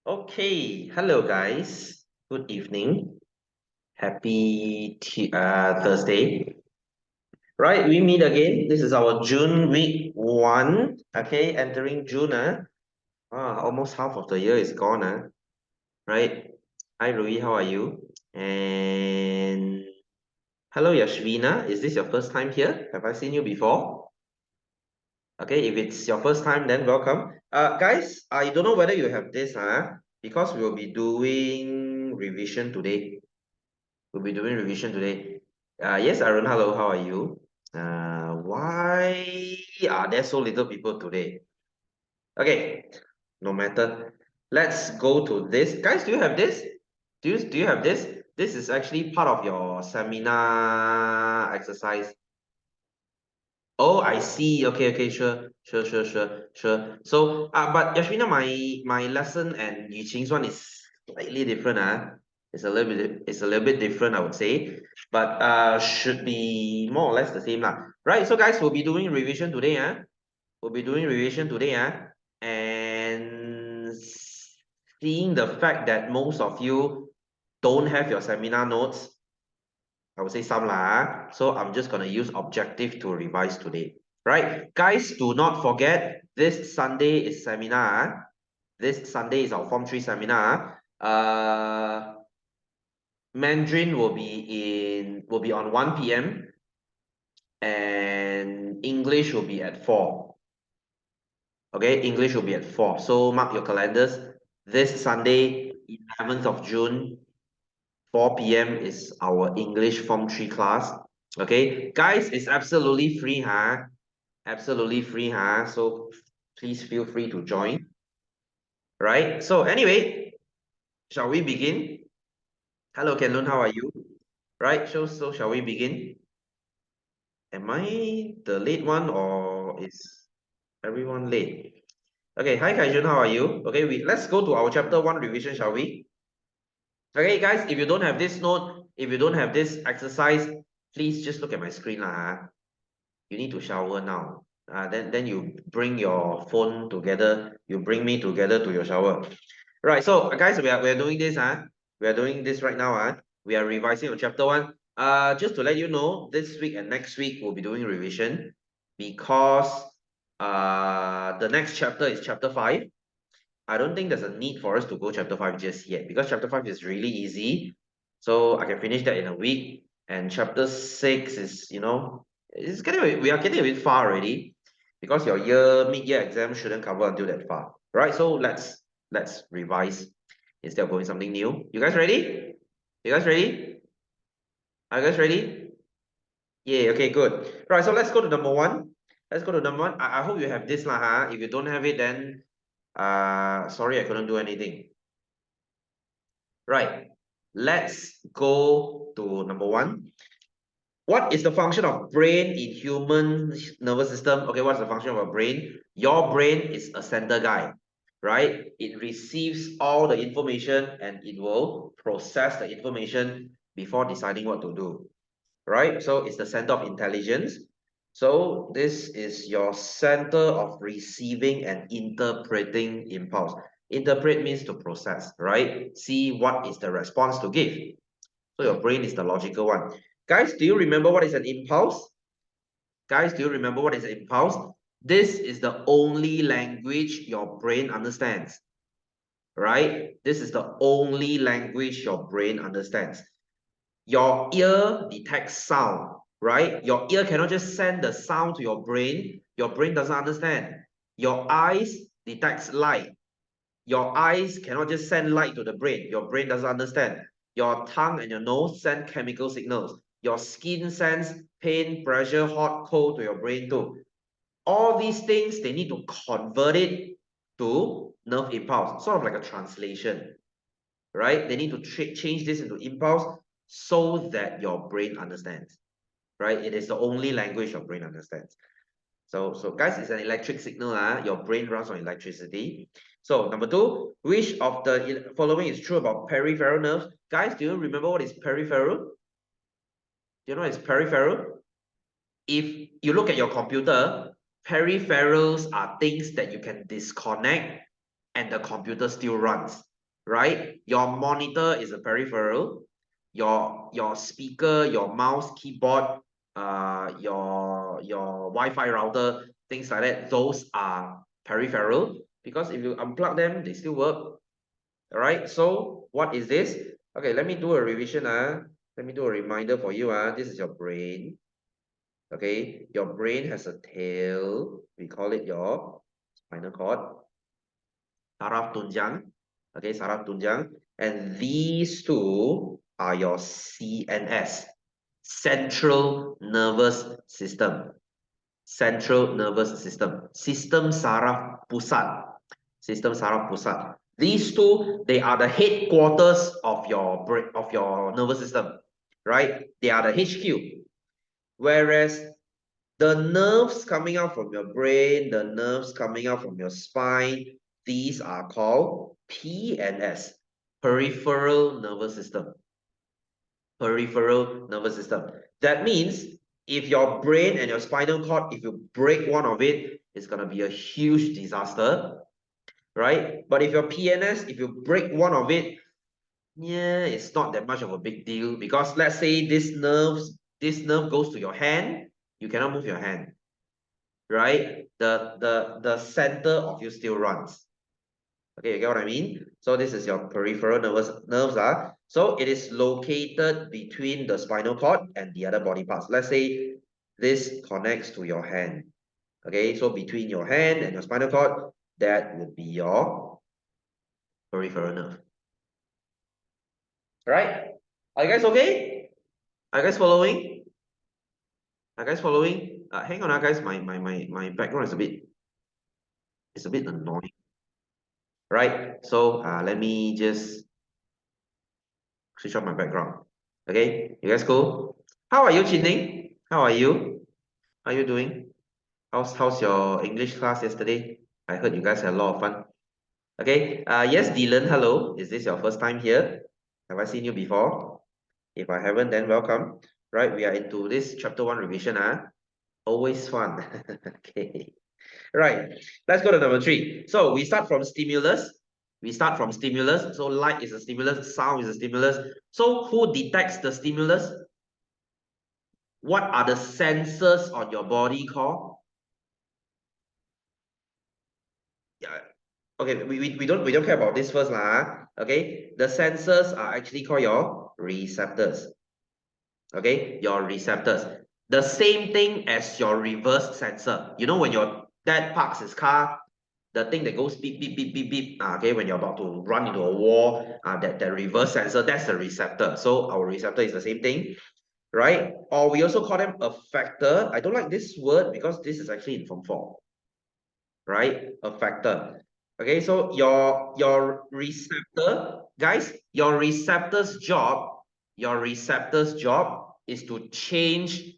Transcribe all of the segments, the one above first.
Okay, hello guys. Good evening. Happy Thursday. Right, we meet again. This is our June week one. Okay, entering June. Almost half of the year is gone. Right. Hi Rui, how are you? And hello Yashvina. Is this your first time here? Have I seen you before? Okay, if it's your first time, then welcome. Guys, I don't know whether you have this, because we'll be doing revision today. We'll be doing revision today. Yes, Arun, hello, how are you? Why are there so little people today? Okay, no matter. Let's go to this. Guys, do you have this? Do you have this? This is actually part of your seminar exercise. Oh, I see. Okay, sure. So, but Yashvina, my lesson and Yiqing's one is slightly different. It's a little bit different, I would say, but should be more or less the same lah. Right. So, guys, we'll be doing revision today. We'll be doing revision today. And seeing the fact that most of you don't have your seminar notes, I would say some lah. So I'm just gonna use objective to revise today. Right? Guys, do not forget this Sunday is seminar. This Sunday is our Form 3 seminar. Mandarin will be on 1 p.m. and English will be at 4. Okay, English will be at 4. So mark your calendars. This Sunday, 11th of June, 4 p.m. is our English Form 3 class. Okay, guys, it's absolutely free, Absolutely free, So please feel free to join. Right? So anyway, shall we begin? Hello, Kenlun, how are you? Right, so shall we begin? Am I the late one or is everyone late? Okay, hi Kaijun, how are you? Okay, let's go to our chapter 1 revision, shall we? Okay, guys, if you don't have this note, if you don't have this exercise, please just look at my screen lah. You need to shower now. Then you bring your phone together. You bring me together to your shower. Right. So guys, we are doing this. We are doing this right now. We are revising on chapter 1. Just to let you know, this week and next week we'll be doing revision because the next chapter is chapter 5. I don't think there's a need for us to go chapter 5 just yet because chapter 5 is really easy. So I can finish that in a week. And chapter 6 is, we are getting a bit far already because your mid-year exam shouldn't cover until that far. Right? So let's revise instead of going something new. You guys ready? You guys ready? Are you guys ready? Yeah, okay, good. Right, so let's go to number 1. Let's go to number 1. I hope you have this lah. If you don't have it, then sorry, I couldn't do anything. Right. Let's go to number 1. What is the function of brain in human nervous system? Okay, what's the function of a brain? Your brain is a center guy, right? It receives all the information and it will process the information before deciding what to do, right? So it's the center of intelligence. So this is your center of receiving and interpreting impulse. Interpret means to process, right? See what is the response to give. So your brain is the logical one. Guys, do you remember what is an impulse? Guys, do you remember what is an impulse? This is the only language your brain understands, right? This is the only language your brain understands. Your ear detects sound, right? Your ear cannot just send the sound to your brain. Your brain doesn't understand. Your eyes detects light. Your eyes cannot just send light to the brain. Your brain doesn't understand. Your tongue and your nose send chemical signals. Your skin sends pain, pressure, hot, cold to your brain too. All these things, they need to convert it to nerve impulse, sort of like a translation, right? They need to change this into impulse so that your brain understands, right? It is the only language your brain understands. So guys, it's an electric signal. Your brain runs on electricity. So number 2, which of the following is true about peripheral nerves? Guys, do you remember what is peripheral? Do you know what is peripheral? If you look at your computer, Peripherals are things that you can disconnect and the computer still runs, right? Your monitor is a peripheral. Your speaker, your mouse, keyboard, your Wi-Fi router, things like that, those are peripheral, because if you unplug them, they still work. All right, so what is this? Okay, let me do a revision. Let me do a reminder for you. This is your brain. Okay, your brain has a tail. We call it your spinal cord. Saraf tunjang. Okay, saraf tunjang. And these two are your CNS, Central Nervous System. Central Nervous System. Sistem Saraf Pusat. Sistem Saraf Pusat. These two, they are the headquarters of your brain, of your nervous system, right? They are the HQ. Whereas the nerves coming out from your brain, the nerves coming out from your spine, these are called PNS, peripheral nervous system. Peripheral nervous system. That means if your brain and your spinal cord, if you break one of it, it's going to be a huge disaster, right? But if your PNS, if you break one of it, yeah, it's not that much of a big deal, because let's say this nerve goes to your hand, you cannot move your hand, right? The center of you still runs. Okay, you get what I mean? So this is your peripheral nerves. So it is located between the spinal cord and the other body parts. Let's say this connects to your hand. Okay, so between your hand and your spinal cord, that would be your peripheral nerve. Right? Are you guys okay? Are you guys following? Are you guys following? Hang on, guys. My background is a bit annoying. Right? So let me just switch off my background. Okay, you guys cool? How are you, Chin-Ning? How are you? How are you doing? How's your English class yesterday? I heard you guys had a lot of fun. Okay, yes, Dylan, hello. Is this your first time here? Have I seen you before? If I haven't, then welcome. Right, we are into this chapter 1 revision. Always fun. Okay. Right, let's go to number 3. So we start from stimulus. So light is a stimulus, sound is a stimulus. So who detects the stimulus? What are the sensors on your body called? Yeah. Okay, we don't care about this first lah. Okay, the sensors are actually called your receptors. Okay, your receptors. The same thing as your reverse sensor. You know, when your dad parks his car, the thing that goes beep, beep, beep, beep, beep. Okay, when you're about to run into a wall, that reverse sensor, that's the receptor. So our receptor is the same thing, right? Or we also call them effector. I don't like this word because this is actually in Form 4, right? Effector. Okay, so your receptor, guys, your receptor's job is to change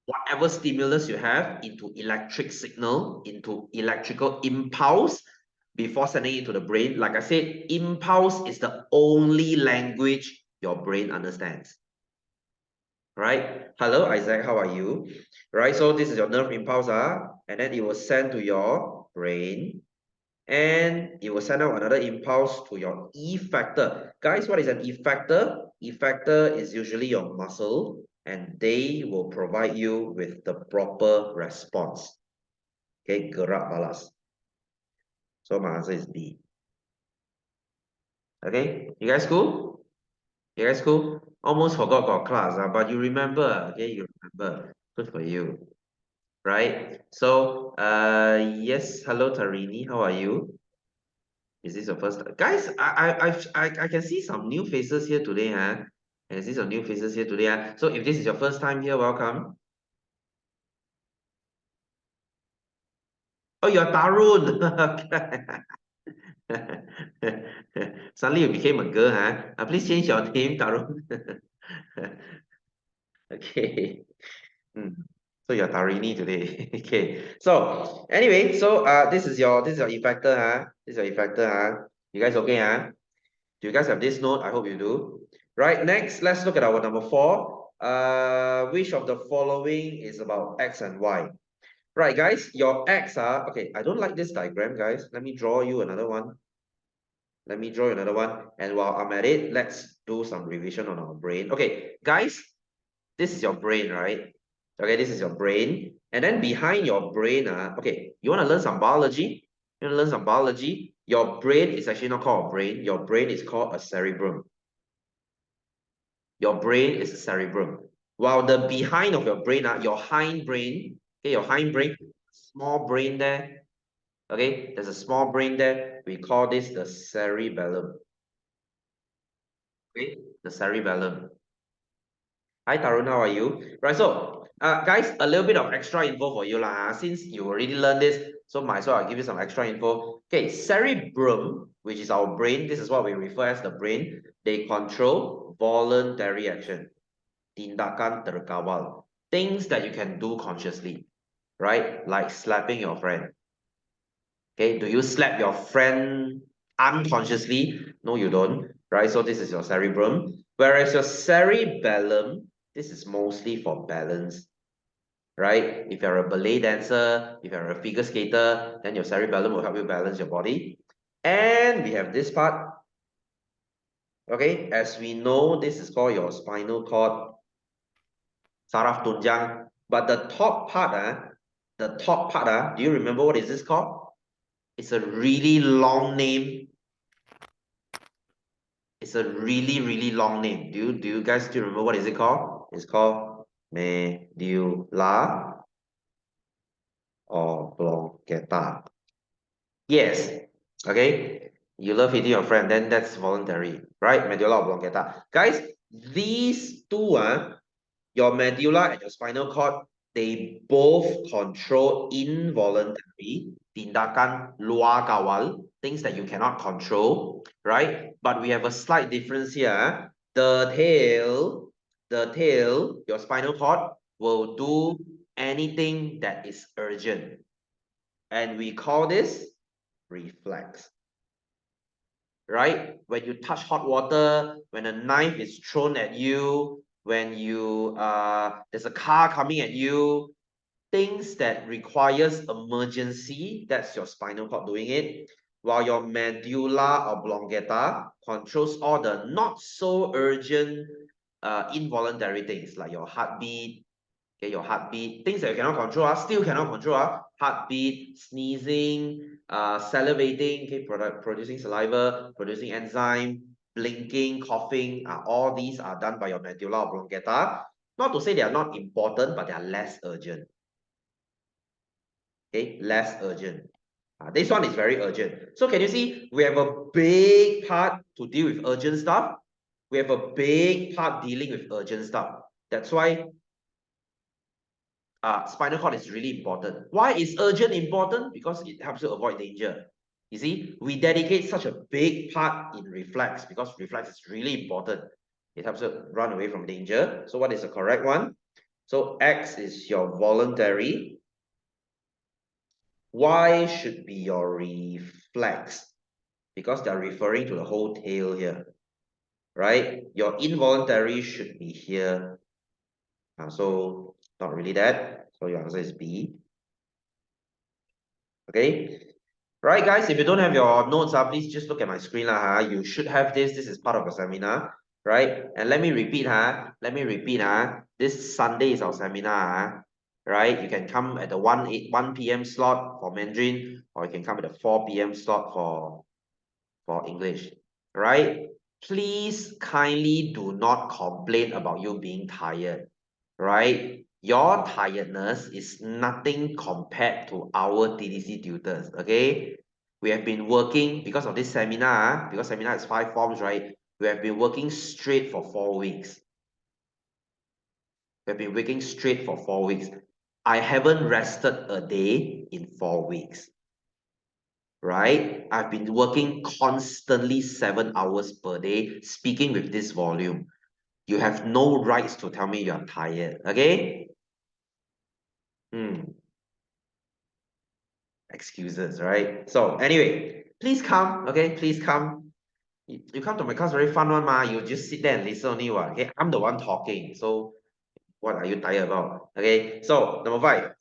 whatever stimulus you have into electric signal, into electrical impulse before sending it to the brain. Like I said, impulse is the only language your brain understands. Right? Hello, Isaac, how are you? Right, so this is your nerve impulse, and then it will send to your brain, and it will send out another impulse to your effector. Guys, what is an effector? Effector is usually your muscle, and they will provide you with the proper response. Okay, gerak balas. So my answer is B. Okay, you guys cool? You guys cool? Almost forgot got class, but you remember. Okay, you remember. Good for you. Right? So, yes, hello Tarini, how are you? Is this your first time? Guys, I can see some new faces here today, huh? I can see some new faces here today, huh? So if this is your first time here, welcome. Oh, you're Tarun. Suddenly you became a girl, huh? Please change your name, Tarun. Okay. So you're Tarini today. Okay. So anyway, so this is your effector, huh? This is your effector, huh? You guys okay, huh? Do you guys have this note? I hope you do. Right, next, let's look at our number 4. Which of the following is about X and Y? Right, guys, your X are, okay, I don't like this diagram, guys. Let me draw you another one. Let me draw another one. And while I'm at it, let's do some revision on our brain. Okay, guys, this is your brain, right? Okay, this is your brain. And then behind your brain, okay, you want to learn some biology? You want to learn some biology? Your brain is actually not called a brain. Your brain is called a cerebrum. Your brain is a cerebrum. While the behind of your brain, your hind brain, okay, your hind brain, small brain there, okay, there's a small brain there. We call this the cerebellum. Okay, the cerebellum. Hi Tarun, how are you? Right, so guys, a little bit of extra info for you lah. Since you already learned this, so might as well I'll give you some extra info. Okay, cerebrum, which is our brain, this is what we refer as the brain. They control voluntary action. Tindakan terkawal. Things that you can do consciously, right? Like slapping your friend. Okay, do you slap your friend unconsciously? No, you don't, right? So this is your cerebrum. Whereas your cerebellum, this is mostly for balance, right? If you're a ballet dancer, if you're a figure skater, then your cerebellum will help you balance your body. And we have this part. Okay, as we know, this is called your spinal cord, saraf tunjang. But the top part, do you remember what is this called? It's a really long name. It's a really, really long name. Do you guys still remember what is it called? It's called medulla oblongata. Yes. Okay. You love hitting your friend, then that's voluntary, right? Medulla oblongata. Guys, these two, your medulla and your spinal cord, they both control involuntary tindakan luar kawal, things that you cannot control, right? But we have a slight difference here. The tail, your spinal cord will do anything that is urgent. And we call this reflex. Right? When you touch hot water, when a knife is thrown at you, when you there's a car coming at you, things that requires emergency, that's your spinal cord doing it. While your medulla oblongata controls all the not so urgent involuntary things like your heartbeat, okay, your heartbeat, things that you cannot control, still cannot control, heartbeat, sneezing, salivating, okay, producing saliva, producing enzyme, blinking, coughing, all these are done by your medulla oblongata. Not to say they are not important, but they are less urgent. Okay, less urgent. This one is very urgent. So can you see, we have a big part to deal with urgent stuff. We have a big part dealing with urgent stuff. That's why spinal cord is really important. Why is urgent important? Because it helps you avoid danger. You see, we dedicate such a big part in reflex because reflex is really important. It helps you run away from danger. So what is the correct one? So X is your voluntary. Y should be your reflex because they're referring to the whole tail here, right? Your involuntary should be here. So not really that. So your answer is B. Okay. Right, guys, if you don't have your notes, please just look at my screen. You should have this. This is part of a seminar, right? And let me repeat. This Sunday is our seminar. Right? You can come at the 1 p.m. slot for Mandarin, or you can come at the 4 p.m. slot for English. Right? Please kindly do not complain about you being tired. Right? Your tiredness is nothing compared to our TDC tutors, okay? We have been working, because of this seminar, because seminar is 5 forms, right? We have been working straight for 4 weeks. We have been working straight for 4 weeks. I haven't rested a day in 4 weeks, right? I've been working constantly 7 hours per day, speaking with this volume. You have no rights to tell me you're tired, okay? Excuses, right? So anyway, please come, okay? Please come. You come to my class, very fun one, ma. You just sit there and listen only, what? Okay, I'm the one talking. So what are you tired about? Okay, so number 5.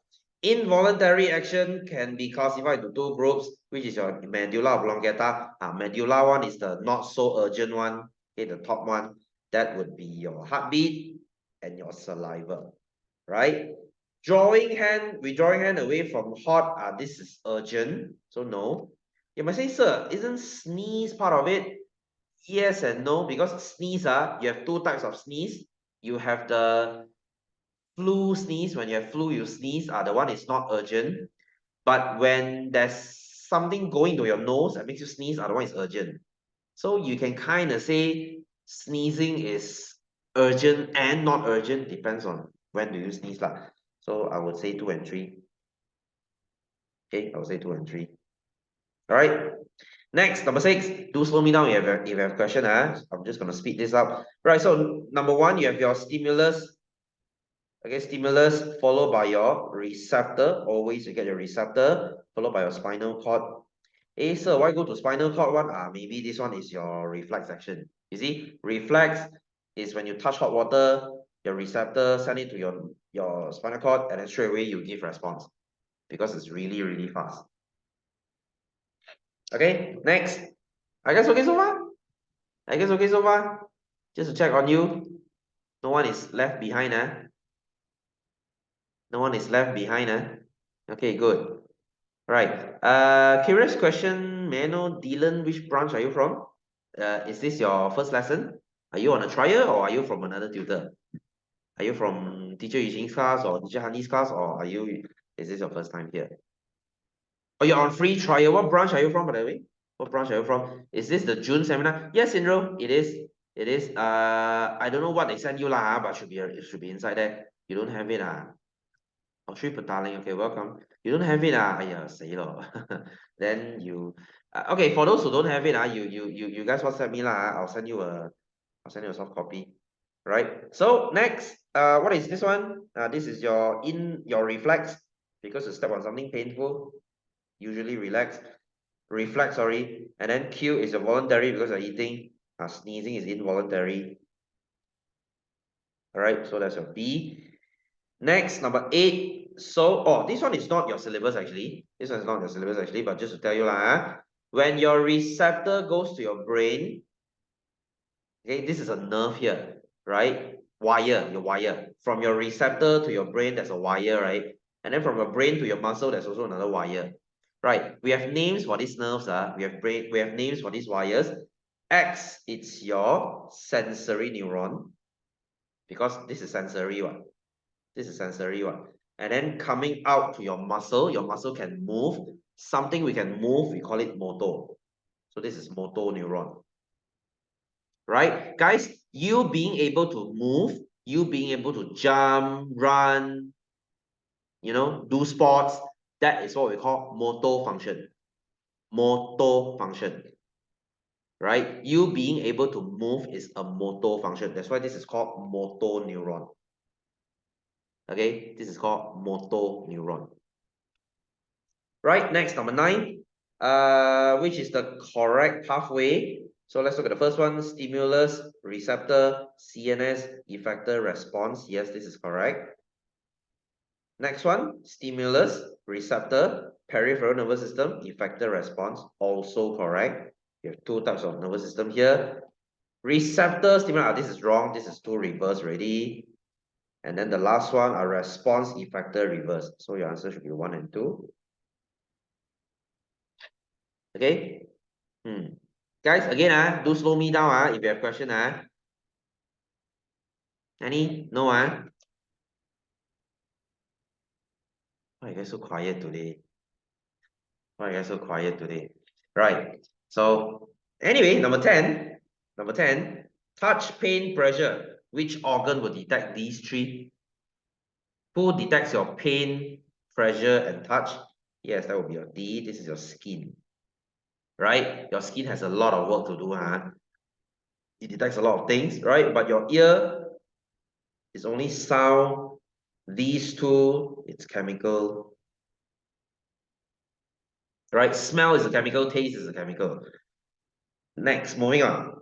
Involuntary action can be classified into two groups, which is your medulla oblongata. Medulla one is the not so urgent one. Okay, the top one. That would be your heartbeat and your saliva, right? Withdrawing hand away from hot, this is urgent, so no. You might say, sir, isn't sneeze part of it? Yes and no, because sneeze, you have two types of sneeze. You have the flu sneeze. When you have flu, you sneeze. The one is not urgent. But when there's something going to your nose that makes you sneeze, the one is urgent. So you can kind of say sneezing is urgent and not urgent, depends on when do you sneeze lah. So I would say 2 and 3. Okay, I would say 2 and 3. All right. Next, number 6. Do slow me down if you have a question. I'm just going to speed this up. Right, so number 1, you have your stimulus. Okay, stimulus followed by your receptor. Always you get your receptor followed by your spinal cord. Hey, sir, why go to spinal cord one? Maybe this one is your reflex action. You see, reflex is when you touch hot water, your receptor send it to your spinal cord, and then straight away you give response because it's really, really fast. Okay, next. I guess okay so far? I guess okay so far? Just to check on you. No one is left behind, No one is left behind, Okay, good. Right. Curious question. May I know, Dylan, which branch are you from? Is this your first lesson? Are you on a trial or are you from another tutor? Are you from teacher Eugeni's class or teacher Honey's class, or is this your first time here? Oh, you're on free trial. What branch are you from, by the way? What branch are you from? Is this the June seminar? Yes, Indro, it is. It is. I don't know what they sent you lah, but it should be inside there. You don't have it, Oh, Sri Petaling. Okay, welcome. You don't have it, say lo. Then you, okay. For those who don't have it, you guys WhatsApp me lah. I'll send you a soft copy. Right. So next, what is this one? This is your reflex, because you step on something painful. Usually reflex, sorry. And then Q is a voluntary because you're eating. Sneezing is involuntary. All right. So that's your B. Next, number 8. So, this one is not your syllabus actually. This one is not your syllabus actually, but just to tell you lah, when your receptor goes to your brain, okay, this is a nerve here, right? Your wire. From your receptor to your brain, there's a wire, right? And then from your brain to your muscle, there's also another wire. Right. We have names for these nerves. We have names for these wires. X, it's your sensory neuron, because this is sensory one. This is sensory one. And then coming out to your muscle can move. Something we can move, we call it motor. So this is motor neuron. Right? Guys, you being able to move, you being able to jump, run, do sports, that is what we call motor function. Motor function. Right? You being able to move is a motor function. That's why this is called motor neuron. Okay, this is called motor neuron. Right, next, number 9, which is the correct pathway. So let's look at the first one: stimulus, receptor, CNS, effector, response. Yes, this is correct. Next one: stimulus, receptor, peripheral nervous system, effector, response. Also correct. You have 2 types of nervous system here. Receptor, stimulus, this is wrong. This is 2 reverse already. And then the last one, a response, effector, reverse. So your answer should be 1 and 2. Okay. Guys, again, do slow me down if you have question. Any? No? Why are you guys so quiet today? Why are you guys so quiet today? Right. So anyway, number 10. Touch, pain, pressure. Which organ will detect these 3? Who detects your pain, pressure, and touch? Yes, that will be your D. This is your skin. Right? Your skin has a lot of work to do. It detects a lot of things, right? But your ear is only sound. These 2, it's chemical. Right? Smell is a chemical, taste is a chemical. Next, moving on.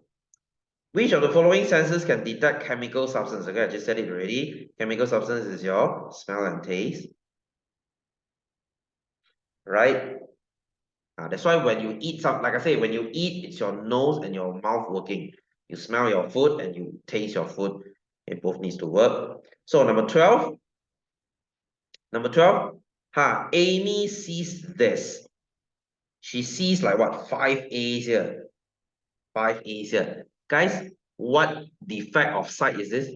Which of the following senses can detect chemical substance? Okay, I just said it already. Chemical substance is your smell and taste. right? That's why when you eat like I say, when you eat, it's your nose and your mouth working. You smell your food and you taste your food. It both needs to work. So number 12. Number 12. Amy sees this. She sees like what? 5 A's here. 5 A's here. Guys, what defect of sight is this?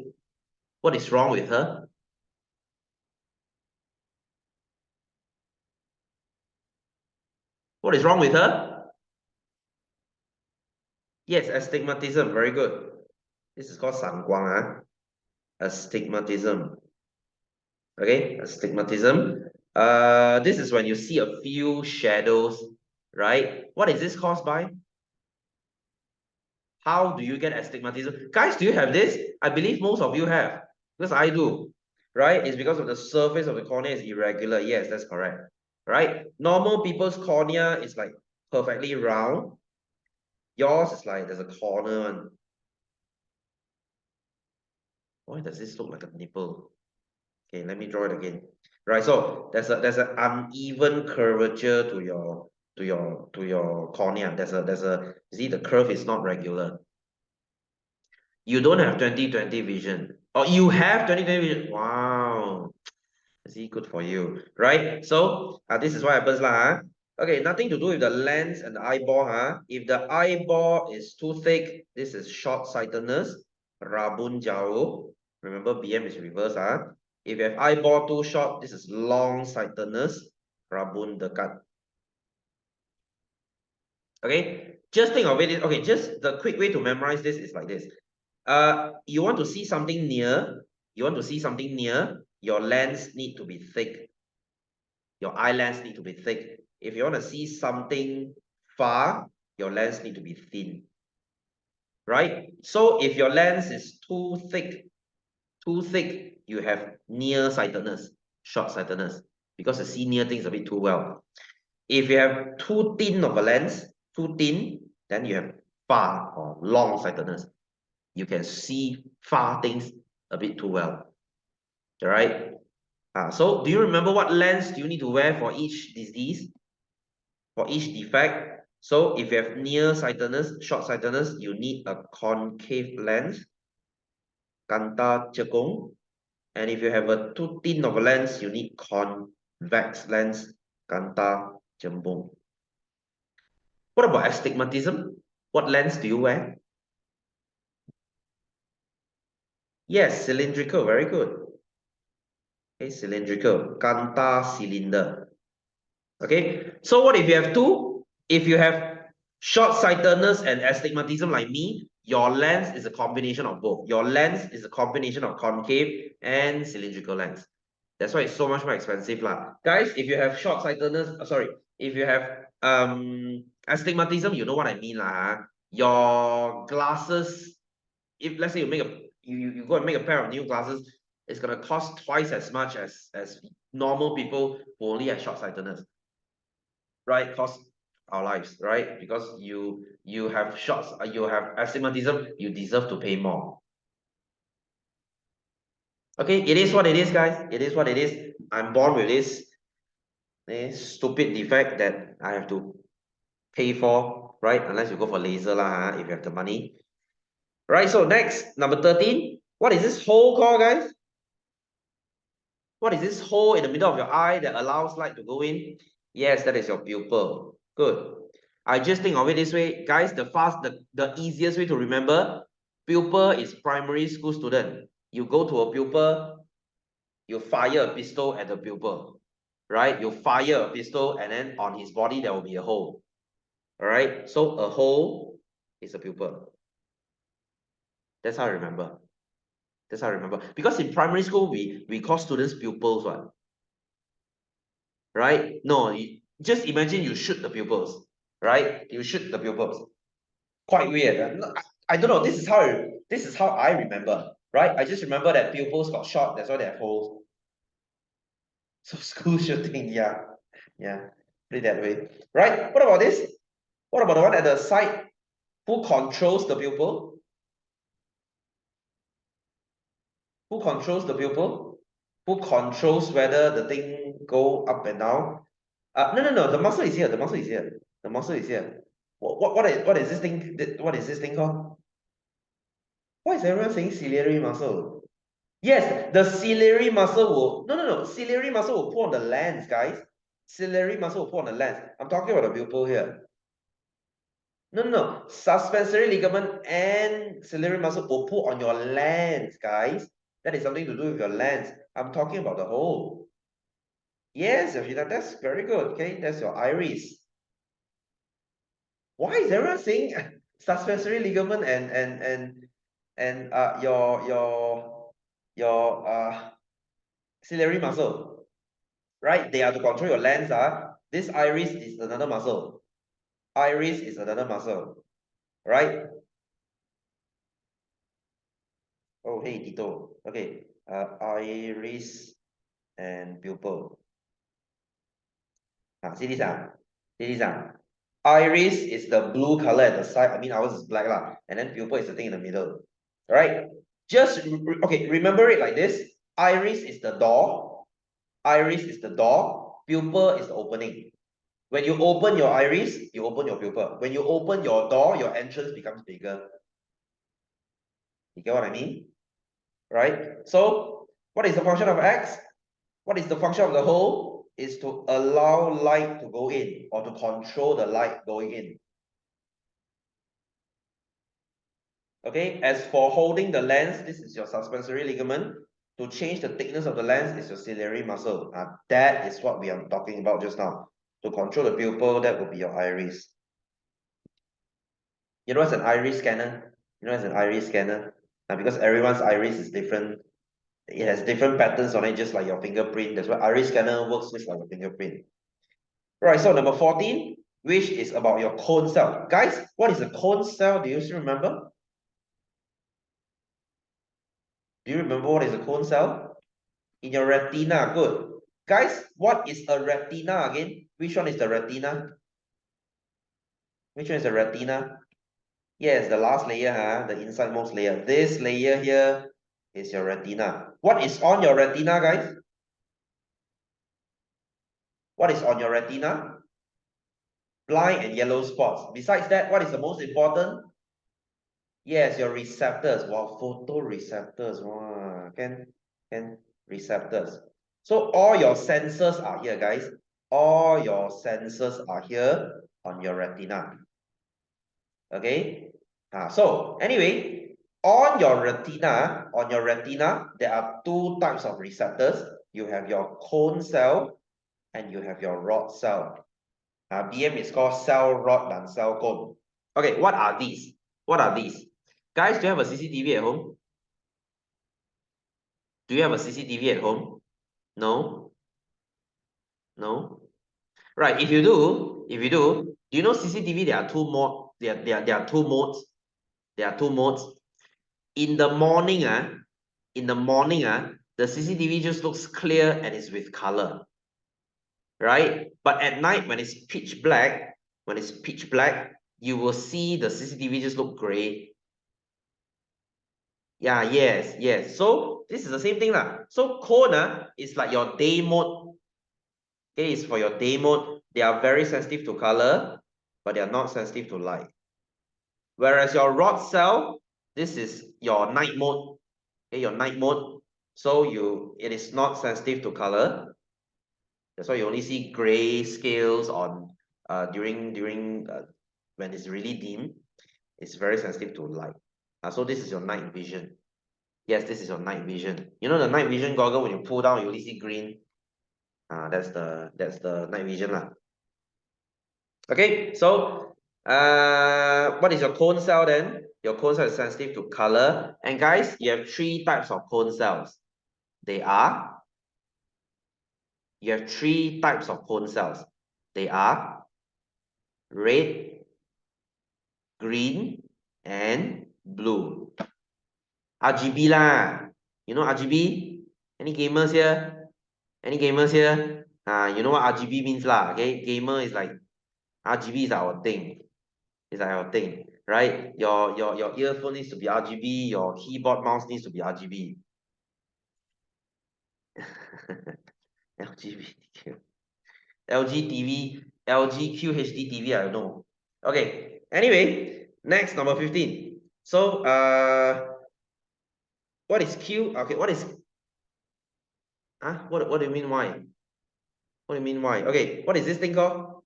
What is wrong with her? What is wrong with her? Yes, astigmatism. Very good. This is called 散光, astigmatism. Okay, astigmatism. This is when you see a few shadows, right? What is this caused by? How do you get astigmatism? Guys, do you have this? I believe most of you have, because I do, right? It's because of the surface of the cornea is irregular. Yes, that's correct, right? Normal people's cornea is like perfectly round. Yours is like there's a corner. And why does this look like a nipple? Okay, let me draw it again. Right, so there's an uneven curvature to your cornea. You see the curve is not regular. You don't have 20/20 vision. Or you have 20/20 vision. Wow. See, good for you. Right? So this is what happens lah. Okay, nothing to do with the lens and the eyeball. If the eyeball is too thick, this is short-sightedness. Rabun jauh. Remember, BM is reverse. If you have eyeball too short, this is long-sightedness. Rabun dekat. Okay, just think of it. Okay, just the quick way to memorize this is like this. You want to see something near. You want to see something near. Your lens need to be thick. Your eye lens need to be thick. If you want to see something far, your lens need to be thin. Right? So if your lens is too thick, you have near-sightedness, short-sightedness, because you see near things a bit too well. If you have too thin of a lens, too thin, then you have far or long-sightedness. You can see far things a bit too well. All right? So do you remember what lens do you need to wear for each disease? For each defect? So if you have near-sightedness, short-sightedness, you need a concave lens, kanta cekung. And if you have a too thin of a lens, you need convex lens, kanta jembung. What about astigmatism? What lens do you wear? Yes, cylindrical, very good. Okay, cylindrical, kanta cylinder. Okay, so what if you have two? If you have short-sightedness and astigmatism like me, your lens is a combination of both. Your lens is a combination of concave and cylindrical lens. That's why it's so much more expensive lah. Guys, if you have short-sightedness, if you have astigmatism, you know what I mean lah. Your glasses, if let's say you go and make a pair of new glasses, it's gonna cost twice as much as normal people who only have short-sightedness. Right? Cost our lives, right? Because you have you have astigmatism, you deserve to pay more. Okay, it is what it is, guys. It is what it is. I'm born with this stupid defect that I have to pay for, right? Unless you go for laser lah, if you have the money. Right, so next, number 13. What is this hole called, guys? What is this hole in the middle of your eye that allows light to go in? Yes, that is your pupil. Good. I just think of it this way, guys. The easiest way to remember, pupil is primary school student. You go to a pupil, you fire a pistol at the pupil, right? You fire a pistol, and then on his body there will be a hole. All right. So a hole is a pupil. That's how I remember. That's how I remember. Because in primary school, we call students pupils, what? Right? No, just imagine you shoot the pupils, right? You shoot the pupils. Quite weird. I don't know. This is how I remember, right? I just remember that pupils got shot. That's why they have holes. So school shooting, yeah, put it that way, right? What about this? What about the one at the side? Who controls the pupil? Who controls the pupil? Who controls whether the thing go up and down? No. The muscle is here. The muscle is here. The muscle is here. What is this thing? What is this thing called? Why is everyone saying ciliary muscle? Yes, the ciliary muscle will no. Ciliary muscle will pull on the lens, guys. Ciliary muscle will pull on the lens. I'm talking about the pupil here. No. Suspensory ligament and ciliary muscle will pull on your lens, guys. That is something to do with your lens. I'm talking about the whole. Yes, Yoshida, that's very good. Okay, that's your iris. Why is everyone saying suspensory ligament and your ciliary muscle? Right? They are to control your lens. This iris is another muscle. Iris is another muscle. Right? Oh, hey, Tito. Okay. Iris and pupil. See this See this Iris is the blue color at the side. I mean, ours is black lah. And then pupil is the thing in the middle. Right? Just okay, remember it like this. Iris is the door. Iris is the door. Pupil is the opening. When you open your iris, you open your pupil. When you open your door, your entrance becomes bigger. You get what I mean? Right? So, what is the function of X? What is the function of the hole? Is to allow light to go in or to control the light going in. Okay, as for holding the lens, this is your suspensory ligament. To change the thickness of the lens is your ciliary muscle. That is what we are talking about just now. To control the pupil, that will be your iris. You know what's an iris scanner? You know what's an iris scanner? Because everyone's iris is different. It has different patterns on it, just like your fingerprint. That's why iris scanner works just like your fingerprint. Right, so number 14, which is about your cone cell. Guys, what is a cone cell? Do you still remember? Do you remember what is a cone cell? In your retina, good. Guys, what is a retina again? Which one is the retina? Which one is the retina? Yes, the last layer, the insidemost layer. This layer here is your retina. What is on your retina, guys? What is on your retina? Blind and yellow spots. Besides that, what is the most important? Yes, your receptors. Wow, photoreceptors. Wow, can receptors. So all your sensors are here, guys. All your sensors are here on your retina. Okay. So anyway, on your retina, there are two types of receptors. You have your cone cell and you have your rod cell. BM is called cell rod and cell cone. Okay, what are these? What are these? Guys, do you have a CCTV at home? Do you have a CCTV at home? No? No? Right, if you do, do you know CCTV, there are two modes. There are two modes. There are two modes. In the morning, the CCTV just looks clear and is with color. Right? But at night, when it's pitch black, you will see the CCTV just look gray. Yeah, yes. So this is the same thing lah. So cone is like your day mode. Okay, it's for your day mode. They are very sensitive to color, but they are not sensitive to light. Whereas your rod cell, this is your night mode. Okay, your night mode. So it is not sensitive to color. That's why you only see gray scales on during when it's really dim. It's very sensitive to light. So this is your night vision. Yes, this is your night vision. You know the night vision goggle, when you pull down, you only see green. That's the night vision lah. Okay, so what is your cone cell then? Your cone cell is sensitive to color. And guys, you have three types of cone cells. You have three types of cone cells. They are red, green, and blue. RGB lah. You know RGB? Any gamers here? Any gamers here? You know what RGB means lah. Okay, gamer is like RGB is our thing. It's like our thing, right? Your earphone needs to be RGB. Your keyboard mouse needs to be RGB. RGB. LG TV, LG QHD TV, I don't know. Okay, anyway, next, number 15. So, what is Q? Okay, what is, what do you mean why? What do you mean why? Okay, what is this thing called?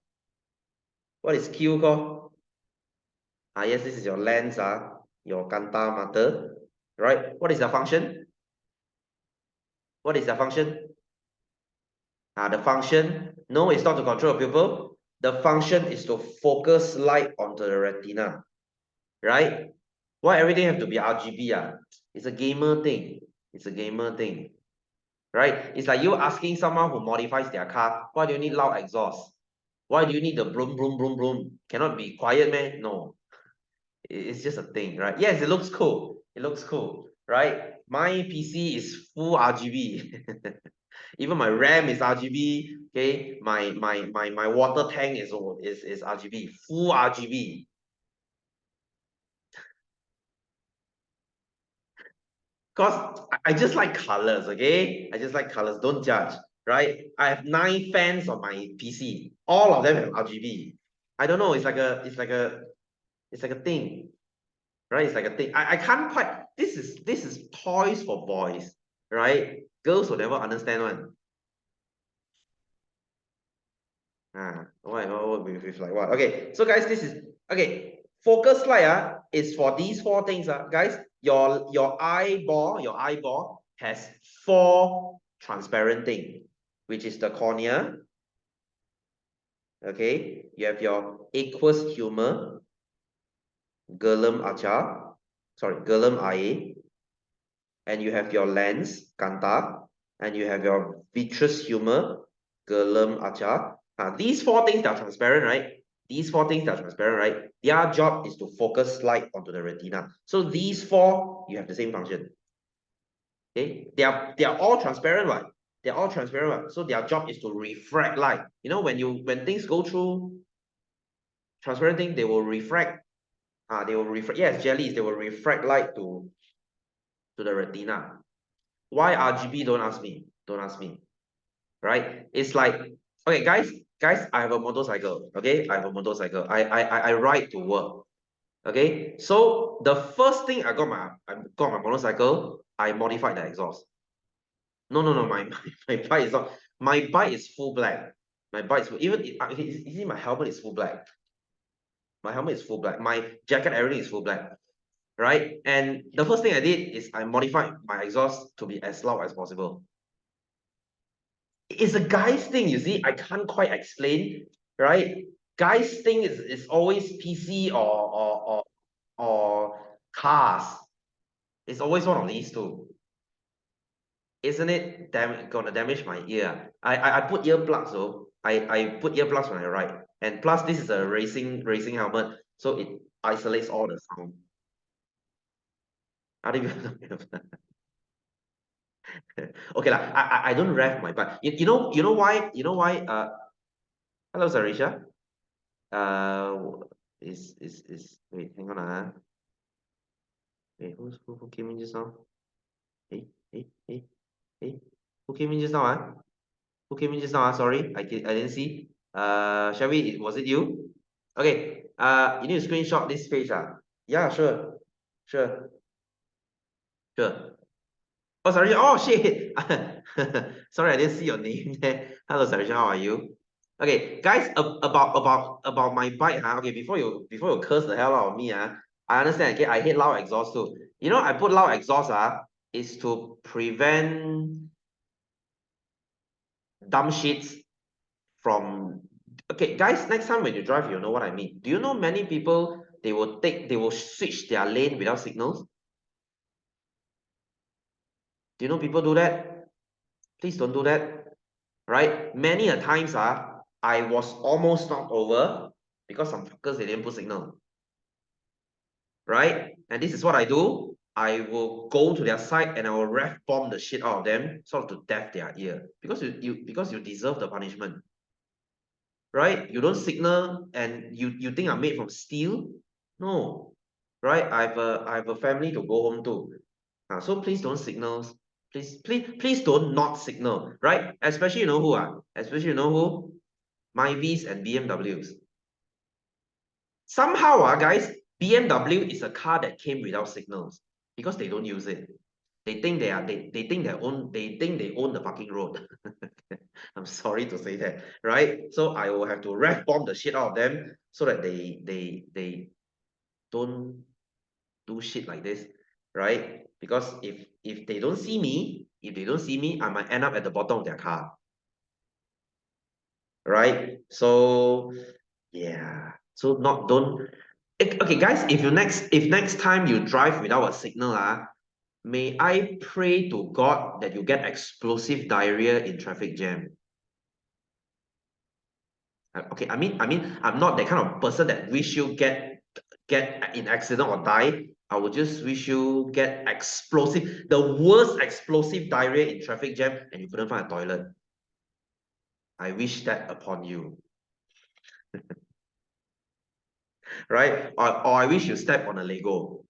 What is Q called? Yes, this is your lens, your Kanta matter, right? What is the function? What is the function? The function, no, it's not to control a pupil. The function is to focus light onto the retina, right? Why everything have to be RGB? It's a gamer thing. It's a gamer thing, right? It's like you asking someone who modifies their car, why do you need loud exhaust? Why do you need the broom, broom, broom, broom? Cannot be quiet, man? No. It's just a thing, right? Yes, it looks cool. It looks cool, right? My PC is full RGB. Even my RAM is RGB. Okay, my water tank is RGB, full RGB. Because I just like colors, okay? I just like colors. Don't judge, right? I have 9 fans on my PC. All of them have RGB. I don't know. It's like a thing, right? It's like a thing. I can't quite. This is toys for boys, right? Girls will never understand one. What with like what? Okay, so guys, this is okay. Focus light is for these 4 things, guys. Your eyeball has 4 transparent thing, which is the cornea. Okay, you have your aqueous humor, gerlum ia, and you have your lens, kanta, and you have your vitreous humor, gerlum acha. These 4 things that are transparent, right? These 4 things that are transparent, right? Their job is to focus light onto the retina. So these 4, you have the same function. Okay, they are all transparent, right? They're all transparent, right? So their job is to refract light. You know, when things go through transparent thing, they will refract. They will refract. Yes, jellies, they will refract light to the retina. Why RGB? Don't ask me. Don't ask me. Right? It's like, okay, guys, I have a motorcycle. Okay, I have a motorcycle. I ride to work. Okay, so the first thing I got my motorcycle, I modified the exhaust. No, my bike is not. My bike is full black. My bike is full, even you see my helmet is full black. My helmet is full black. My jacket, everything is full black. Right? And the first thing I did is I modified my exhaust to be as loud as possible. It's a guy's thing, you see. I can't quite explain, right? Guys' thing is always PC or cars. It's always one of these two. Isn't it gonna damage my ear? I put earplugs though. I put earplugs when I ride. And plus this is a racing helmet, so it isolates all the sound. I don't even okay lah. I don't rev my bike. You know why? You know why? Hello Sarisha. Is wait, hang on wait, who came in just now? Hey, hey, hey, hey. Who came in just now? Who came in just now? Sorry, I didn't see. Shelby, was it you? Okay. You need to screenshot this page. Yeah, sure. Sure. Sure. Oh, sorry. Oh, shit. Sorry, I didn't see your name there. Hello, Sarisha. How are you? Okay, guys, about my bike, Okay, before you curse the hell out of me, I understand. Okay, I hate loud exhaust too. You know, I put loud exhaust, is to prevent dumb shits from. Okay, guys, next time when you drive, you know what I mean. Do you know many people they will switch their lane without signals? Do you know people do that? Please don't do that. Right? Many a times, I was almost knocked over because some fuckers they didn't put signal. Right? And this is what I do. I will go to their side and I will ref bomb the shit out of them, sort of to deaf their ear. Because you deserve the punishment. Right? You don't signal and you think I'm made from steel? No. Right? I have a family to go home to. So please don't signal. Please don't not signal. Right? Especially you know who? Especially you know who? Myvis and BMWs. Somehow, guys, BMW is a car that came without signals because they don't use it. They think they think they own the fucking road. I'm sorry to say that, right? So I will have to rev bomb the shit out of them so that they don't do shit like this, right? Because if they don't see me, I might end up at the bottom of their car, right? So yeah, so not don't. Okay, guys, if next time you drive without a signal, may I pray to God that you get explosive diarrhea in traffic jam. Okay, I'm not that kind of person that wish you get in accident or die. I would just wish you get explosive, the worst explosive diarrhea in traffic jam, and you couldn't find a toilet. I wish that upon you, right? Or I wish you step on a Lego.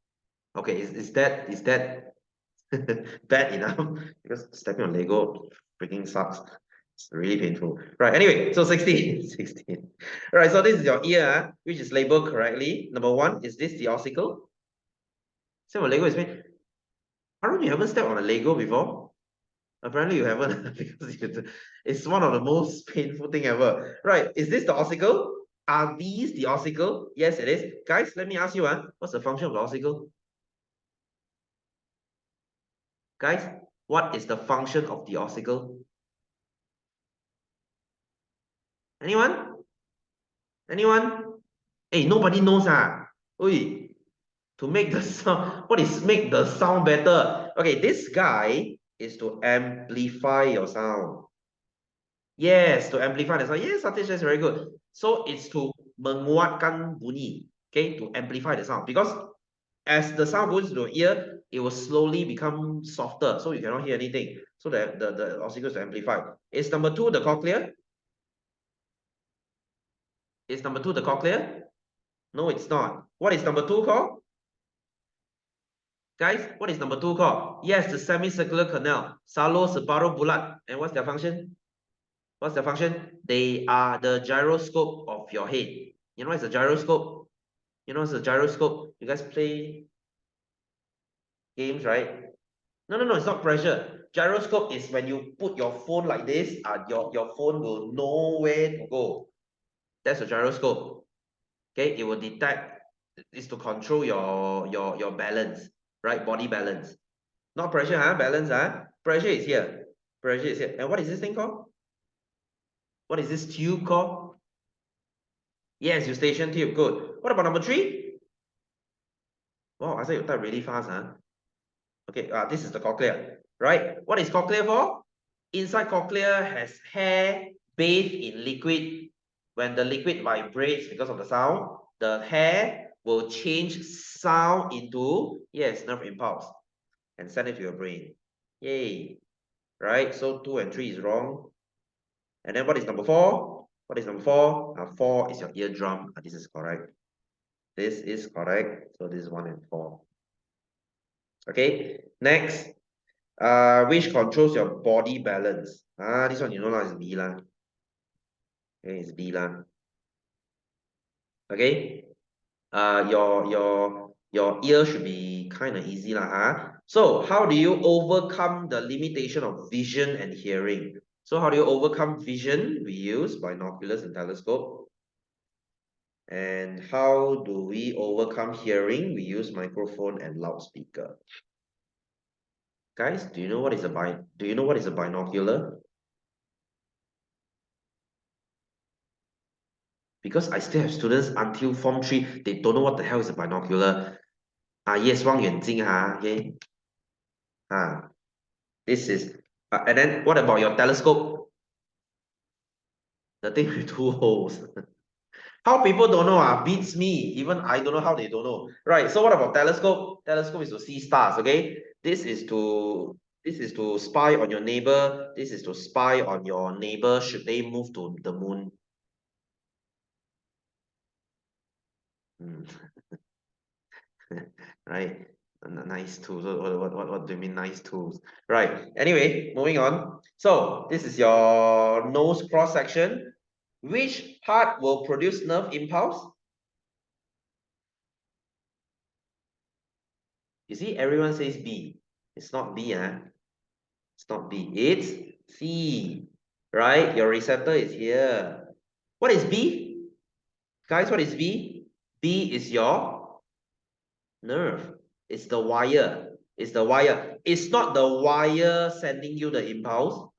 Okay, is that bad enough? Because stepping on Lego freaking sucks. It's really painful. Right, anyway, so 16. 16. All right, so this is your ear, which is labeled correctly. Number 1, is this the ossicle? Step on Lego is made. Arun, you haven't stepped on a Lego before? Apparently you haven't because it's one of the most painful thing ever. Right, is this the ossicle? Are these the ossicle? Yes, it is. Guys, let me ask you, what's the function of the ossicle? Guys, what is the function of the ossicle? Anyone? Anyone? Hey, nobody knows, Oi, to make the sound, what is make the sound better? Okay, this guy is to amplify your sound. Yes, to amplify the sound. Yes, Satish, that's very good. So it's to menguatkan bunyi, okay, to amplify the sound. Because as the sound goes into your ear, it will slowly become softer, so you cannot hear anything. So the ossicle is to amplify. Is number 2 the cochlea? Is number 2 the cochlea? No, it's not. What is number 2 called? Guys, what is number 2 called? Yes, the semicircular canal. Salo, separuh, bulat. And what's their function? What's their function? They are the gyroscope of your head. You know what's a gyroscope? You know what's a gyroscope? You guys play games, right? No, it's not pressure. Gyroscope is when you put your phone like this, your phone will know where to go. That's a gyroscope. Okay, it will detect, it's to control your balance, right? Body balance. Not pressure, balance, pressure is here. Pressure is here. And what is this thing called? What is this tube called? Yes, eustachian tube. Good. What about number 3? Wow, I said you type really fast, Okay, this is the cochlea, right? What is cochlea for? Inside cochlea has hair bathed in liquid. When the liquid vibrates because of the sound, the hair will change sound into, yes, nerve impulse and send it to your brain. Yay. Right? So 2 and 3 is wrong. And then what is number 4? What is number 4? 4 is your eardrum. This is correct. This is correct. So this is 1 and 4. Okay. Next. Which controls your body balance? This one you know is B lah. Okay, it's B lah. Okay. Your ear should be kind of easy lah, So how do you overcome the limitation of vision and hearing? So how do you overcome vision? We use binoculars and telescope. And how do we overcome hearing? We use microphone and loudspeaker. Guys, do you know what is a binocular? Because I still have students until Form 3, they don't know what the hell is a binocular. Yes, 望远镜, okay. This is, and then what about your telescope? The thing with 2 holes. How people don't know, beats me. Even I don't know how they don't know. Right, so what about telescope? Telescope is to see stars, okay? This is to spy on your neighbor. This is to spy on your neighbor should they move to the moon. Right? Nice tools. What do you mean nice tools? Right. Anyway, moving on. So this is your nose cross section. Which part will produce nerve impulse? You see, everyone says B. It's not B, huh? It's not B. It's C. Right? Your receptor is here. What is B? Guys, what is B? B is your nerve. It's the wire. It's the wire. It's not the wire sending you the impulse,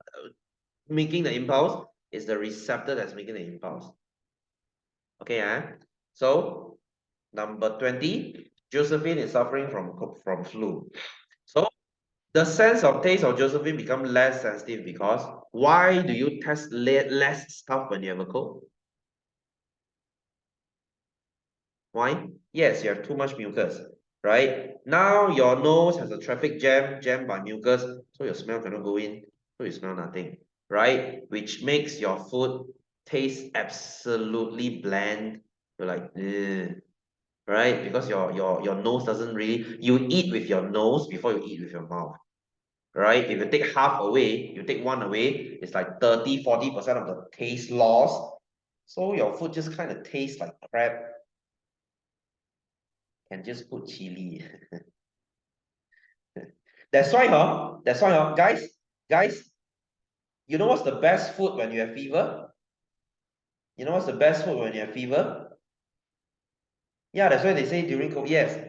making the impulse. It's the receptor that's making the impulse. Okay, so number 20, Josephine is suffering from flu. So the sense of taste of Josephine become less sensitive because why do you test less stuff when you have a cold? Why? Yes, you have too much mucus, right? Now your nose has a traffic jammed by mucus, so your smell cannot go in, so you smell nothing, right? Which makes your food taste absolutely bland. You're like, ugh, right? Because your nose doesn't really, you eat with your nose before you eat with your mouth, right? If you take half away, you take one away, it's like 30-40% of the taste loss. So your food just kind of tastes like crap. Can just put chili. That's why, guys, you know what's the best food when you have fever? You know what's the best food when you have fever? Yeah, that's why they say during COVID, yes.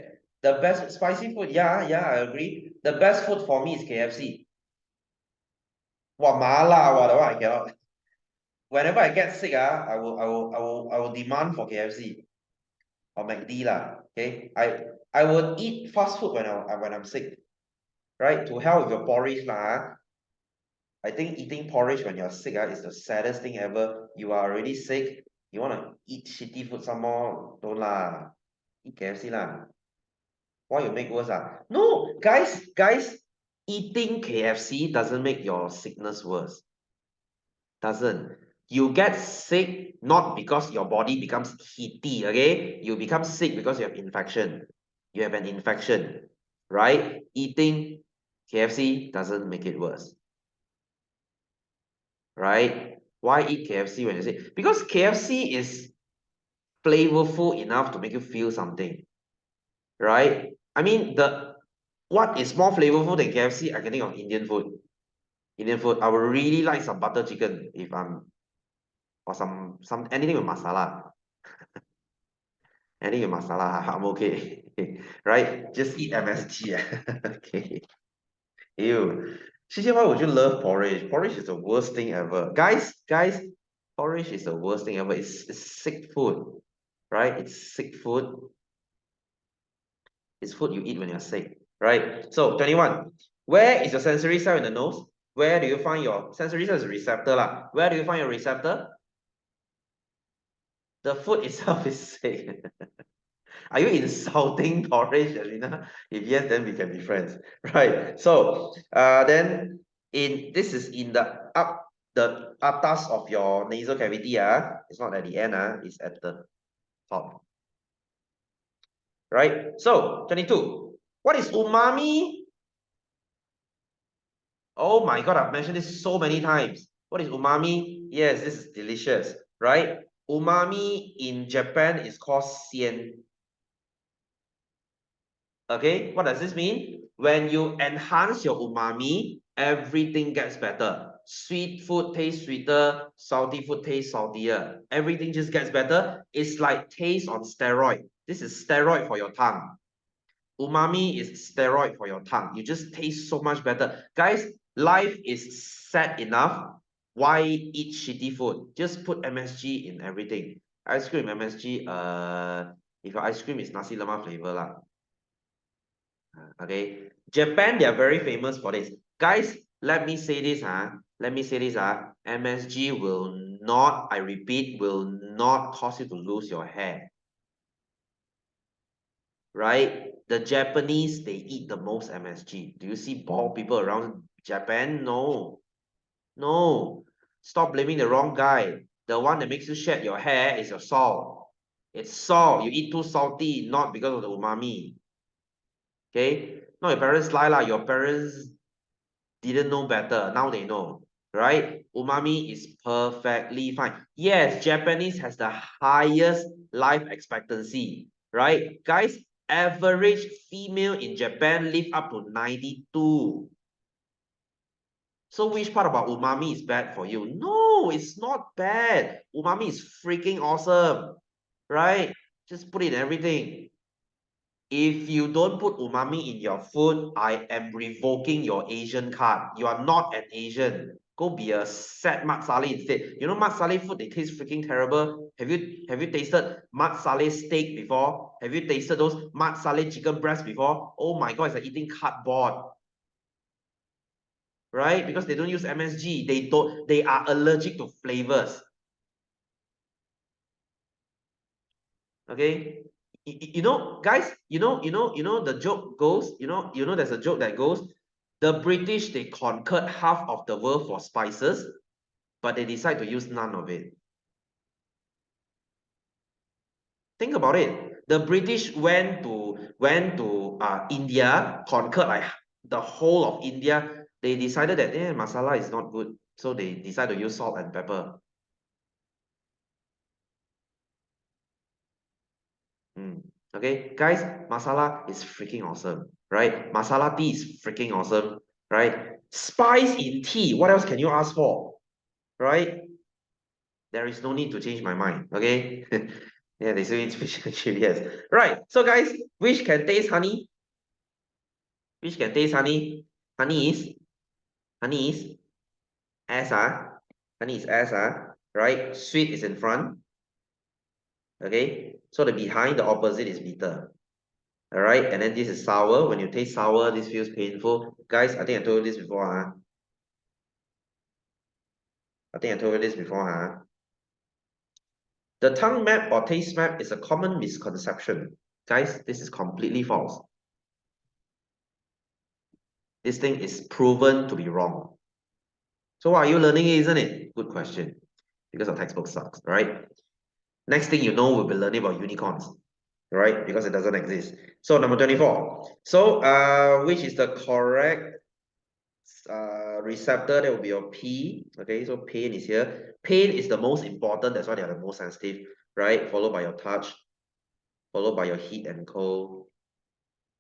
The best spicy food, yeah, I agree. The best food for me is KFC. Wow, mala, what I cannot. Whenever I get sick, I will demand for KFC or McD lah. Okay, I would eat fast food when I'm sick, right? To hell with your porridge lah. I think eating porridge when you're sick is the saddest thing ever. You are already sick. You want to eat shitty food some more? Don't lah. Eat KFC lah. Why you make worse ah? No, guys, eating KFC doesn't make your sickness worse. Doesn't. You get sick not because your body becomes heaty, okay? You become sick because you have infection. You have an infection, right? Eating KFC doesn't make it worse, right? Why eat KFC when you say? Because KFC is flavorful enough to make you feel something, right? I mean, what is more flavorful than KFC? I can think of Indian food. Indian food, I would really like some butter chicken if I'm or some anything with masala. Anything with masala, I'm okay. Right? Just eat MSG. Okay. Ew. Shishia, why would you love porridge? Porridge is the worst thing ever. Guys, porridge is the worst thing ever. It's sick food, right? It's sick food. It's food you eat when you're sick, right? So 21. Where is your sensory cell in the nose? Where do you find your sensory cell is a receptor lah? Where do you find your receptor? The food itself is sick. Are you insulting porridge, Alina? If yes, then we can be friends, right? So, then this is in the atas of your nasal cavity. It's not at the end. It's at the top, right? So, 22. What is umami? Oh my God, I've mentioned this so many times. What is umami? Yes, this is delicious, right? Umami in Japan is called sien. Okay, what does this mean? When you enhance your umami, everything gets better. Sweet food tastes sweeter, salty food tastes saltier. Everything just gets better. It's like taste on steroid. This is steroid for your tongue. Umami is steroid for your tongue. You just taste so much better. Guys, life is sad enough. Why eat shitty food? Just put MSG in everything. Ice cream, MSG, if your ice cream is nasi lemak flavor lah. Okay, Japan, they are very famous for this. Guys, let me say this, MSG will not, I repeat, will not cause you to lose your hair. Right? The Japanese, they eat the most MSG. Do you see bald people around Japan? No. No. Stop blaming the wrong guy. The one that makes you shed your hair is your salt. It's salt. You eat too salty, not because of the umami. Okay? Not your parents lie lah. Your parents didn't know better. Now they know. right? Umami is perfectly fine. Yes, Japanese has the highest life expectancy, right? Guys, average female in Japan live up to 92. So which part about umami is bad for you? No, it's not bad. Umami is freaking awesome, right? Just put in everything. If you don't put umami in your food, I am revoking your Asian card. You are not an Asian. Go be a set mat salleh instead. You know mat salleh food, they taste freaking terrible. Have you tasted mat salleh steak before? Have you tasted those mat salleh chicken breast before? Oh my god, it's like eating cardboard. Right? Because they don't use MSG. They are allergic to flavors. Okay. You know, guys, the joke goes, there's a joke that goes, the British, they conquered half of the world for spices, but they decide to use none of it. Think about it. The British went to India, conquered like the whole of India. They decided that masala is not good, so they decided to use salt and pepper. Okay, guys, masala is freaking awesome, right? Masala tea is freaking awesome, right? Spice in tea, what else can you ask for, right? There is no need to change my mind, okay? Yeah, they say it's fish and chili, yes. Right, so guys, which can taste honey? Which can taste honey? Honey is, honey is S, honey is S, right? Sweet is in front, okay? So the behind, the opposite is bitter. All right, and then this is sour. When you taste sour, this feels painful. Guys, I think I told you this before, huh? I think I told you this before, huh? The tongue map or taste map is a common misconception. Guys, this is completely false. This thing is proven to be wrong. So why are you learning it, isn't it? Good question. Because our textbook sucks, right? Next thing you know, we'll be learning about unicorns, right? Because it doesn't exist. So number 24. So which is the correct receptor? That will be your P. Okay, so pain is here. Pain is the most important, that's why they are the most sensitive, right? Followed by your touch, followed by your heat and cold,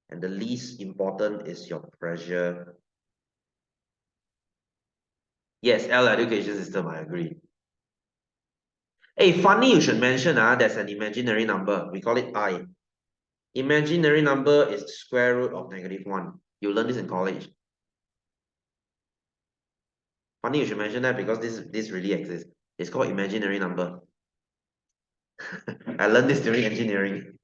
and the least important is your pressure. Yes, L education system, I agree. Hey, funny you should mention there's an imaginary number. We call it I. Imaginary number is square root of -1. You learn this in college. Funny you should mention that because this really exists. It's called imaginary number. I learned this during engineering.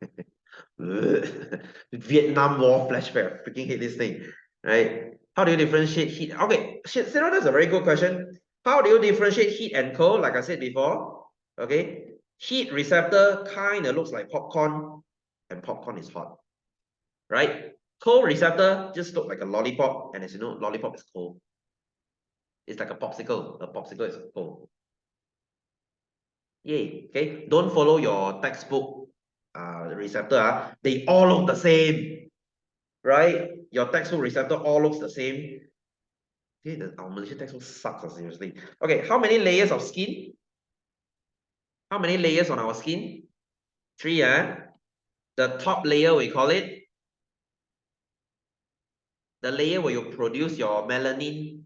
Vietnam War flashback. I freaking hate this thing. Right? How do you differentiate heat? Okay, Sarah, that's a very good question. How do you differentiate heat and cold? Like I said before. Okay. Heat receptor kind of looks like popcorn, and popcorn is hot. Right? Cold receptor just look like a lollipop, and as you know, lollipop is cold. It's like a popsicle. A popsicle is cold. Yay. Okay. Don't follow your textbook receptor. They all look the same. Right? Your textbook receptor all looks the same. Okay, our Malaysian textbook sucks, seriously. Okay, how many layers of skin? How many layers on our skin? 3, The top layer, we call it the layer where you produce your melanin,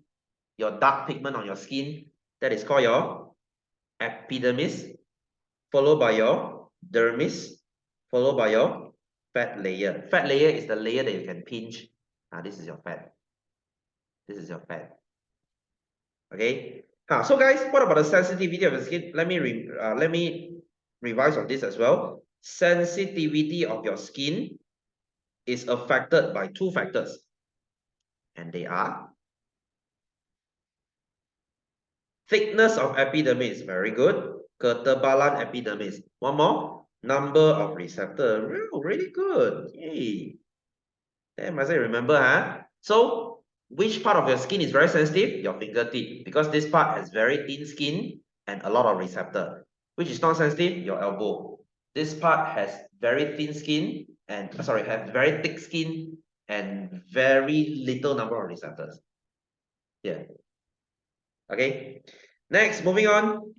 your dark pigment on your skin. That is called your epidermis, followed by your dermis, followed by your fat layer. Fat layer is the layer that you can pinch. This is your fat. This is your fat. Okay. So guys, what about the sensitivity of the skin? Let me revise on this as well. Sensitivity of your skin is affected by 2 factors, and they are thickness of epidermis, very good. Ketebalan epidermis. One more, number of receptor. Really good. Yay. Damn, I say remember, So which part of your skin is very sensitive? Your fingertip, because this part has very thin skin and a lot of receptor. Which is not sensitive? Your elbow. This part has very thin skin and has very thick skin and very little number of receptors. Yeah. Okay. Next, moving on.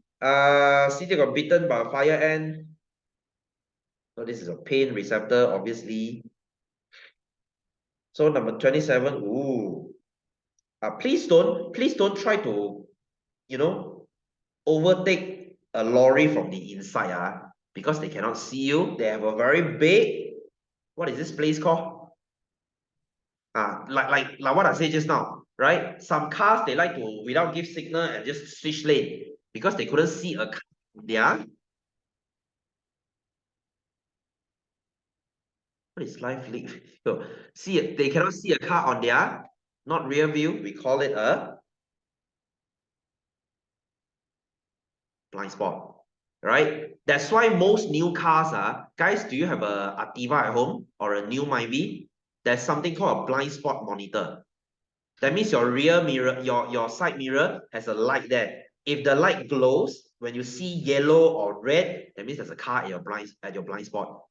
City got bitten by a fire ant. So this is a pain receptor, obviously. So number 27. Ooh. Please don't try to, you know, overtake a lorry from the inside, because they cannot see you. They have a very big, what is this place called? Like what I said just now, right? Some cars they like to without give signal and just switch lane because they couldn't see a car. Yeah. What is live leak? So see it, they cannot see a car on their not rear view. We call it a blind spot. Right? That's why most new cars guys, do you have a Activa at home or a new Myvi? There's something called a blind spot monitor. That means your rear mirror, your side mirror has a light there. If the light glows, when you see yellow or red, that means there's a car at your blind spot.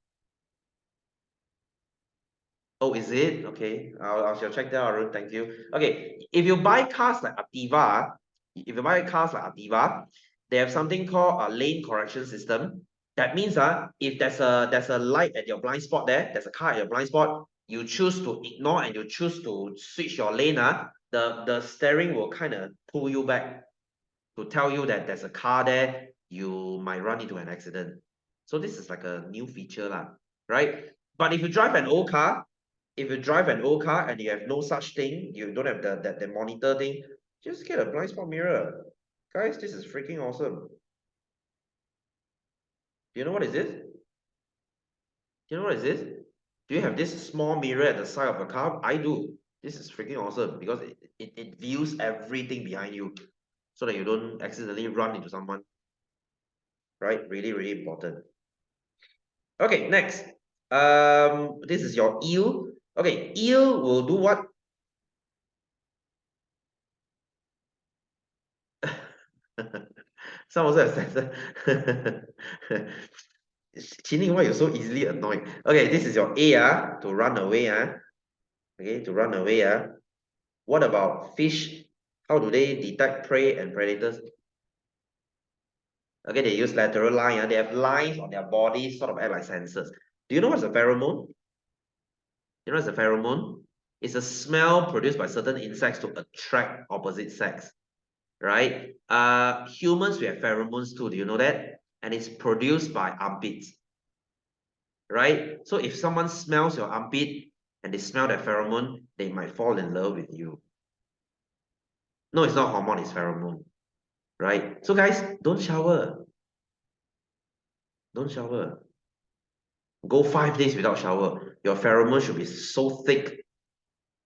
Oh, is it? Okay, I shall check that out, Arun. Thank you. Okay, if you buy cars like Activa, they have something called a lane correction system. That means if there's a light at your blind spot there, there's a car at your blind spot, you choose to ignore and you choose to switch your lane, the steering will kind of pull you back to tell you that there's a car there, you might run into an accident. So this is like a new feature, right? But if you drive an old car, and you have no such thing, you don't have the monitor thing, just get a blind spot mirror. Guys, this is freaking awesome. Do you know what is this? Do you know what is this? Do you have this small mirror at the side of a car? I do. This is freaking awesome because it views everything behind you so that you don't accidentally run into someone. Right? Really, really important. Okay, next. This is your eel. Okay, eel will do what? Some also have sensor. Chini, why you're so easily annoyed? Okay, this is your A, to run away. Okay, to run away. What about fish? How do they detect prey and predators? Okay, they use lateral line. They have lines on their body, sort of act like sensors. Do you know what's a pheromone? You know what's a pheromone? It's a smell produced by certain insects to attract opposite sex, right? Humans, we have pheromones too. Do you know that? And it's produced by armpits, right? So if someone smells your armpit and they smell that pheromone, they might fall in love with you. No, it's not hormone, it's pheromone, right? So guys, don't shower. Don't shower. Go 5 days without shower. Your pheromone should be so thick,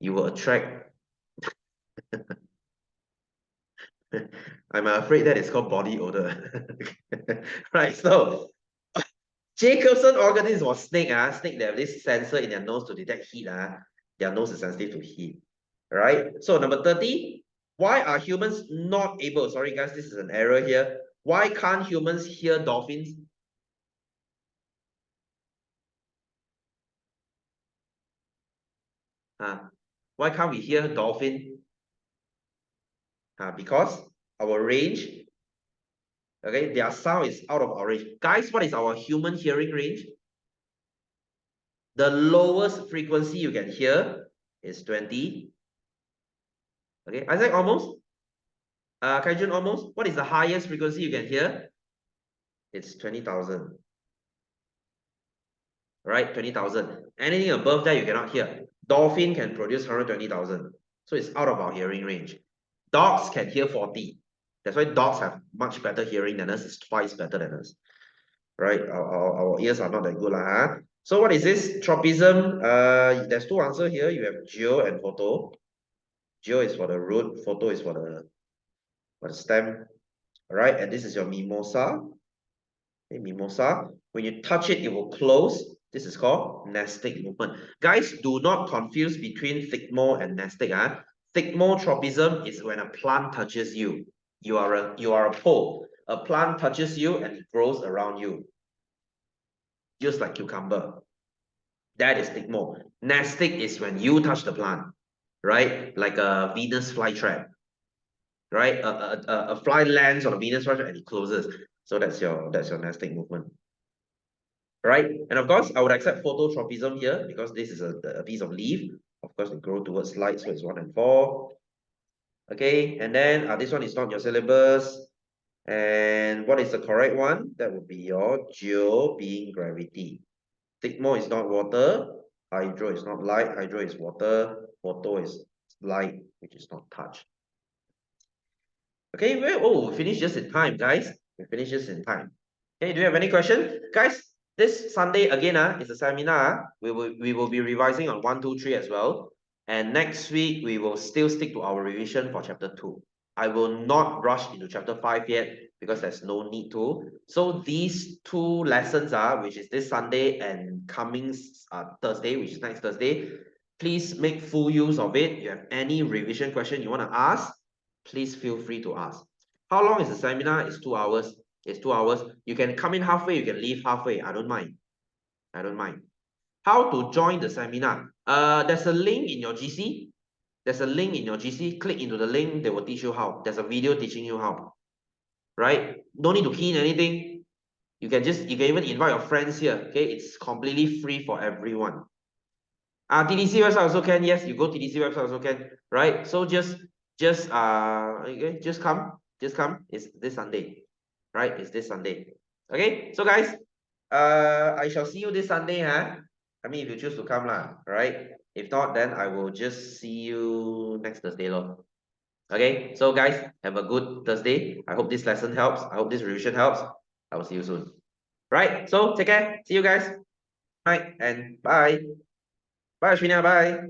you will attract. I'm afraid that is called body odor. Right, so Jacobson organism was snake. Snake, they have this sensor in their nose to detect heat. Their nose is sensitive to heat. Right? So number 30, why are humans not able? Sorry, guys, this is an error here. Why can't humans hear dolphins? Why can't we hear dolphin? Because our range, okay, their sound is out of our range. Guys, what is our human hearing range? The lowest frequency you can hear is 20. Okay, Isaac, almost. Kaijun, almost. What is the highest frequency you can hear? It's 20,000. Right, 20,000. Anything above that you cannot hear. Dolphin can produce 120,000. So it's out of our hearing range. Dogs can hear 40. That's why dogs have much better hearing than us. It's twice better than us. Right? Our ears are not that good. So what is this? Tropism. There's two answers here. You have geo and photo. Geo is for the root, photo is for the stem. Right? And this is your mimosa. Okay, mimosa. When you touch it, it will close. This is called nestic movement. Guys, do not confuse between thigmo and nestic. Thigmotropism is when a plant touches you. You are a pole. A plant touches you and it grows around you. Just like cucumber. That is thigmo. Nestic is when you touch the plant, right? Like a Venus flytrap. right? A fly lands on a Venus structure and it closes. So that's your nesting movement. Right? And of course, I would accept phototropism here because this is a piece of leaf. Of course, they grow towards light, so it's 1 and 4. Okay, and then this one is not your syllabus. And what is the correct one? That would be your geo being gravity. Sigma is not water. Hydro is not light. Hydro is water. Photo is light, which is not touch. Okay, we finished just in time, guys. We finished just in time. Okay, do you have any question? Guys, this Sunday again, is a seminar. We will be revising on 1, 2, 3 as well. And next week, we will still stick to our revision for chapter 2. I will not rush into chapter 5 yet because there's no need to. So these 2 lessons which is this Sunday and coming Thursday, which is next Thursday, please make full use of it. If you have any revision question you want to ask, please feel free to ask. How long is the seminar? It's 2 hours. It's 2 hours. You can come in halfway, you can leave halfway. I don't mind. I don't mind. How to join the seminar? There's a link in your GC. There's a link in your GC. Click into the link, they will teach you how. There's a video teaching you how. Right? No need to key in anything. You can even invite your friends here. Okay, it's completely free for everyone. TDC website also can. Yes, you go TDC website also can. Right? So just come. Just come. It's this Sunday. Right? It's this Sunday. Okay, so guys, I shall see you this Sunday, huh? I mean, if you choose to come lah, right? If not, then I will just see you next Thursday, lor. Okay, so guys, have a good Thursday. I hope this lesson helps. I hope this revision helps. I will see you soon. Right, so take care. See you guys. Bye and bye. Bye, Ashwina. Bye.